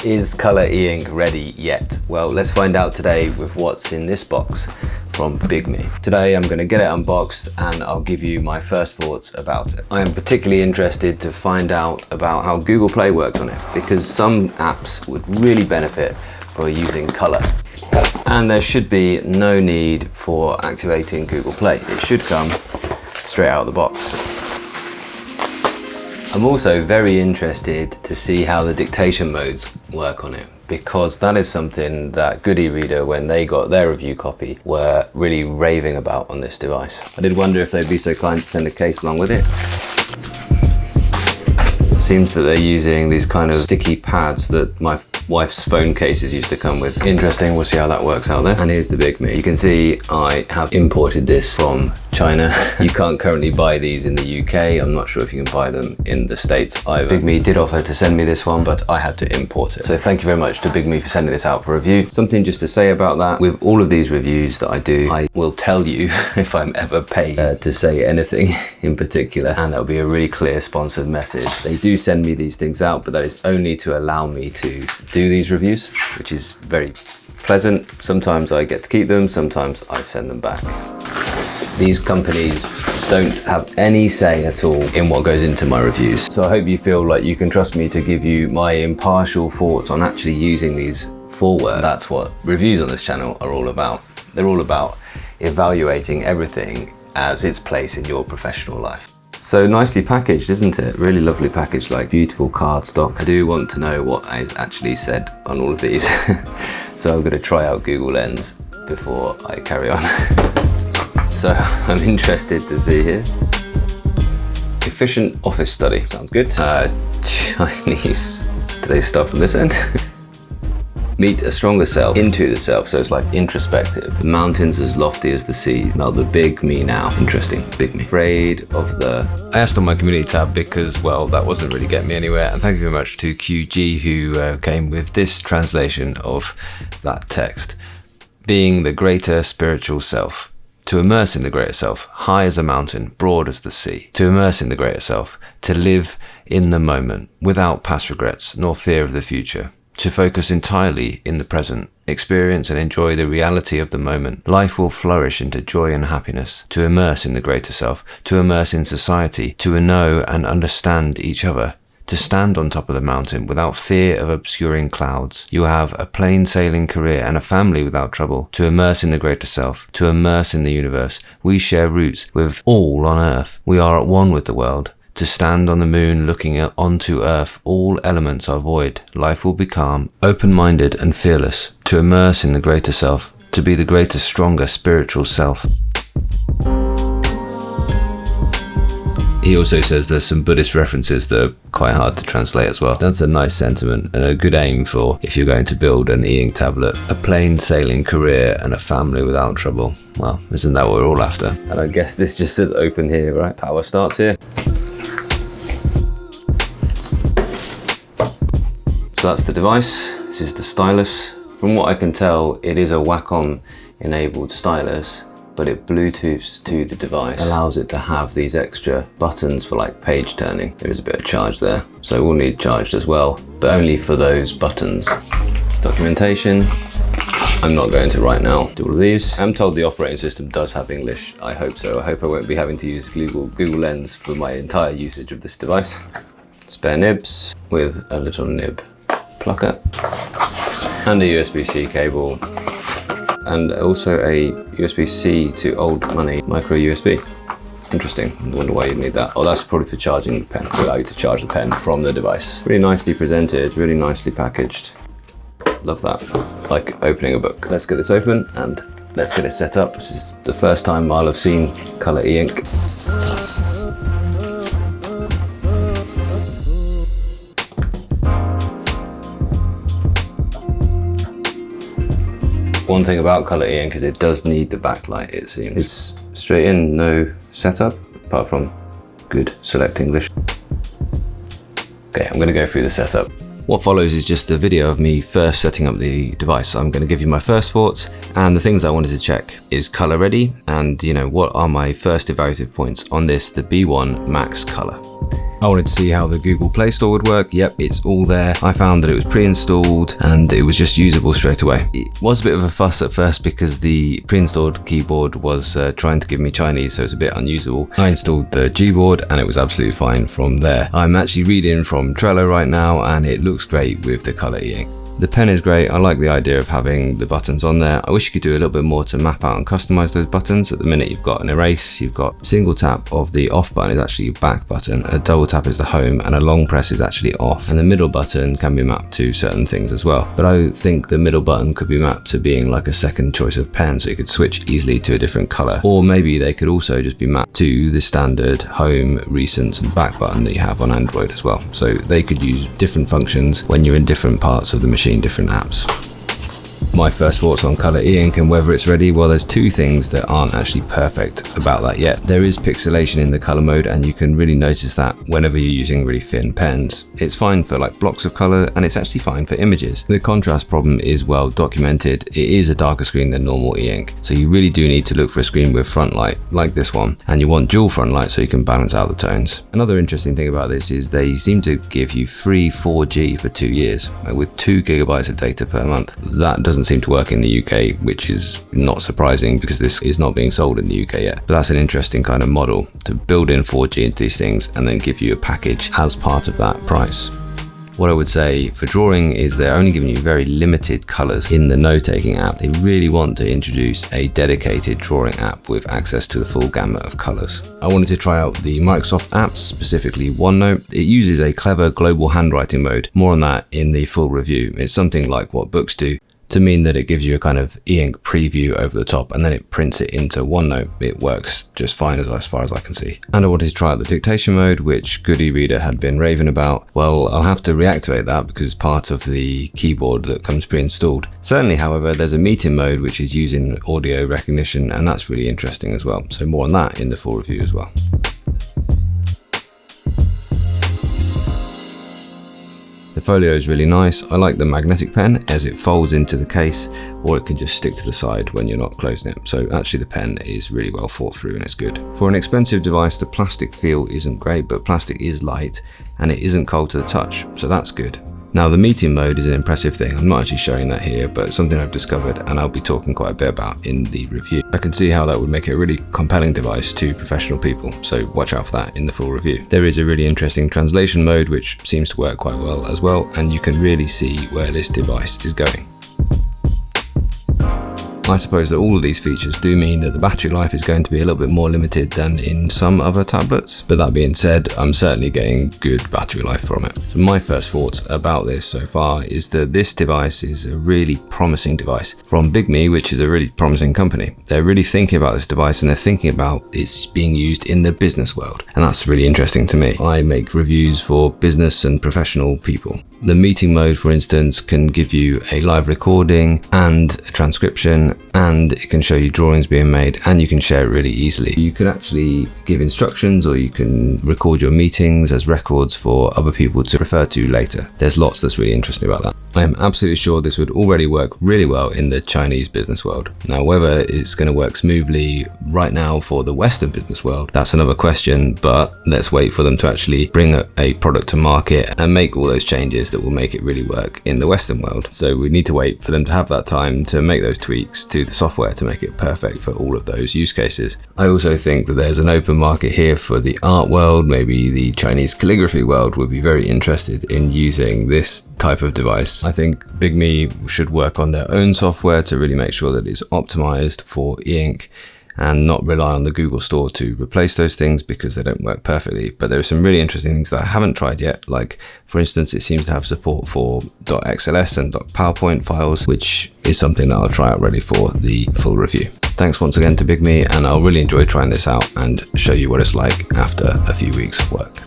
Is Color E-Ink ready yet? Well, let's find out today with what's in this box from Bigme. Today I'm going to get it unboxed and I'll give you my first thoughts about it. I am particularly interested to find out about how Google Play works on it, because some apps would really benefit for using color. And there should be no need for activating Google Play. It should come straight out of the box. I'm also very interested to see how the dictation modes work on it, because that is something that Good eReader, when they got their review copy, were really raving about on this device. I did wonder if they'd be so kind to send a case along with it. It seems that they're using these kind of sticky pads that my wife's phone cases used to come with. Interesting, we'll see how that works out there. And here's the Bigme. You can see I have imported this from China. You can't currently buy these in the UK. I'm not sure if you can buy them in the States either. Bigme did offer to send me this one, but I had to import it. So thank you very much to Bigme for sending this out for review. Something just to say about that, with all of these reviews that I do, I will tell you if I'm ever paid to say anything in particular, and that'll be a really clear sponsored message. They do send me these things out, but that is only to allow me to do these reviews, which is very pleasant. Sometimes I get to keep them, sometimes I send them back. These companies don't have any say at all in what goes into my reviews. So I hope you feel like you can trust me to give you my impartial thoughts on actually using these for work. That's what reviews on this channel are all about. They're all about evaluating everything as its place in your professional life. So nicely packaged, isn't it? Really lovely package, like beautiful cardstock. I do want to know what is actually said on all of these. So I'm gonna try out Google Lens before I carry on. So I'm interested to see here. Efficient office study, sounds good. Chinese, do they start from this end? Meet a stronger self into the self, so it's like introspective. The mountains as lofty as the sea, melt the big me now. Interesting, Bigme. Afraid of the... I asked on my community tab because, well, that wasn't really getting me anywhere. And thank you very much to QG who came with this translation of that text. Being the greater spiritual self. To immerse in the greater self, high as a mountain, broad as the sea. To immerse in the greater self, to live in the moment, without past regrets, nor fear of the future. To focus entirely in the present, experience and enjoy the reality of the moment. Life will flourish into joy and happiness. To immerse in the greater self, to immerse in society, to know and understand each other. To stand on top of the mountain without fear of obscuring clouds. You have a plain sailing career and a family without trouble. To immerse in the greater self, to immerse in the universe. We share roots with all on earth. We are at one with the world. To stand on the moon looking onto earth, all elements are void. Life will be calm, open-minded and fearless. To immerse in the greater self, to be the greater, stronger spiritual self. He also says there's some Buddhist references that are quite hard to translate as well. That's a nice sentiment and a good aim for if you're going to build an E-Ink tablet. A plain sailing career and a family without trouble. Well, isn't that what we're all after? And I guess this just says open here, right? Power starts here. So that's the device. This is the stylus. From what I can tell, it is a Wacom enabled stylus, but it Bluetooths to the device. Allows it to have these extra buttons for like page turning. There is a bit of charge there, so we'll need charged as well, but only for those buttons. Documentation. I'm not going to right now do all of these. I'm told the operating system does have English. I hope so. I hope I won't be having to use Google Lens for my entire usage of this device. Spare nibs with a little nib plucker and a USB-C cable, and also a USB-C to old money micro USB. Interesting. I wonder why you'd need that. Oh, that's probably for charging the pen, to allow you to charge the pen from the device. Really nicely presented, really nicely packaged. Love that. Like opening a book. Let's get this open and let's get it set up. This is the first time I'll have seen Color E-Ink. One thing about Color E-Ink is it does need the backlight, it seems. It's straight in, no setup, apart from good select English. Okay, I'm gonna go through the setup. What follows is just a video of me first setting up the device. I'm gonna give you my first thoughts, and the things I wanted to check is color ready, and what are my first evaluative points on this, the B1 Max Color. I wanted to see how the Google Play Store would work. Yep, it's all there. I found that it was pre-installed and it was just usable straight away. It was a bit of a fuss at first because the pre-installed keyboard was trying to give me Chinese, so it's a bit unusable. I installed the Gboard and it was absolutely fine from there. I'm actually reading from Trello right now and it looks great with the color Eink. The pen is great. I like the idea of having the buttons on there. I wish you could do a little bit more to map out and customize those buttons. At the minute you've got an erase, you've got single tap of the off button is actually your back button, a double tap is the home, and a long press is actually off. And the middle button can be mapped to certain things as well. But I think the middle button could be mapped to being like a second choice of pen, so you could switch easily to a different color. Or maybe they could also just be mapped to the standard home, recents, and back button that you have on Android as well. So they could use different functions when you're in different parts of the machine, different apps. My first thoughts on color Eink and whether it's ready, well, there's two things that aren't actually perfect about that yet. There is pixelation in the color mode and you can really notice that whenever you're using really thin pens. It's fine for like blocks of color and it's actually fine for images. The contrast problem is well documented. It is a darker screen than normal Eink, so you really do need to look for a screen with front light like this one, and you want dual front light so you can balance out the tones. Another interesting thing about this is they seem to give you free 4G for 2 years with 2 GB of data per month. That doesn't seem to work in the UK, which is not surprising because this is not being sold in the UK yet. But that's an interesting kind of model to build in 4G into these things and then give you a package as part of that price. What I would say for drawing is they're only giving you very limited colors in the note-taking app. They really want to introduce a dedicated drawing app with access to the full gamut of colors. I wanted to try out the Microsoft apps, specifically OneNote. It uses a clever global handwriting mode. More on that in the full review. It's something like what books do, to mean that it gives you a kind of Eink preview over the top and then it prints it into OneNote. It works just fine as far as I can see. And I wanted to try out the dictation mode, which Goody Reader had been raving about. Well, I'll have to reactivate that because it's part of the keyboard that comes pre-installed. Certainly, however, there's a meeting mode which is using audio recognition and that's really interesting as well. So more on that in the full review as well. The folio is really nice. I like the magnetic pen as it folds into the case, or it can just stick to the side when you're not closing it. So actually the pen is really well thought through and it's good. For an expensive device, the plastic feel isn't great, but plastic is light and it isn't cold to the touch, so that's good. Now the meeting mode is an impressive thing. I'm not actually showing that here, but it's something I've discovered and I'll be talking quite a bit about in the review. I can see how that would make it a really compelling device to professional people, so watch out for that in the full review. There is a really interesting translation mode which seems to work quite well as well, and you can really see where this device is going. I suppose that all of these features do mean that the battery life is going to be a little bit more limited than in some other tablets. But that being said, I'm certainly getting good battery life from it. So my first thoughts about this so far is that this device is a really promising device from Bigme, which is a really promising company. They're really thinking about this device and they're thinking about it's being used in the business world. And that's really interesting to me. I make reviews for business and professional people. The meeting mode, for instance, can give you a live recording and a transcription, and it can show you drawings being made, and you can share it really easily. You can actually give instructions, or you can record your meetings as records for other people to refer to later. There's lots that's really interesting about that. I am absolutely sure this would already work really well in the Chinese business world. Now, whether it's going to work smoothly right now for the Western business world, that's another question, but let's wait for them to actually bring a product to market and make all those changes that will make it really work in the Western world. So we need to wait for them to have that time to make those tweaks to the software to make it perfect for all of those use cases. I also think that there's an open market here for the art world. Maybe the Chinese calligraphy world would be very interested in using this type of device. I think Bigme should work on their own software to really make sure that it's optimized for Eink and not rely on the Google Store to replace those things because they don't work perfectly. But there are some really interesting things that I haven't tried yet. Like, for instance, it seems to have support for .xls and .powerpoint files, which is something that I'll try out ready for the full review. Thanks once again to Bigme, and I'll really enjoy trying this out and show you what it's like after a few weeks of work.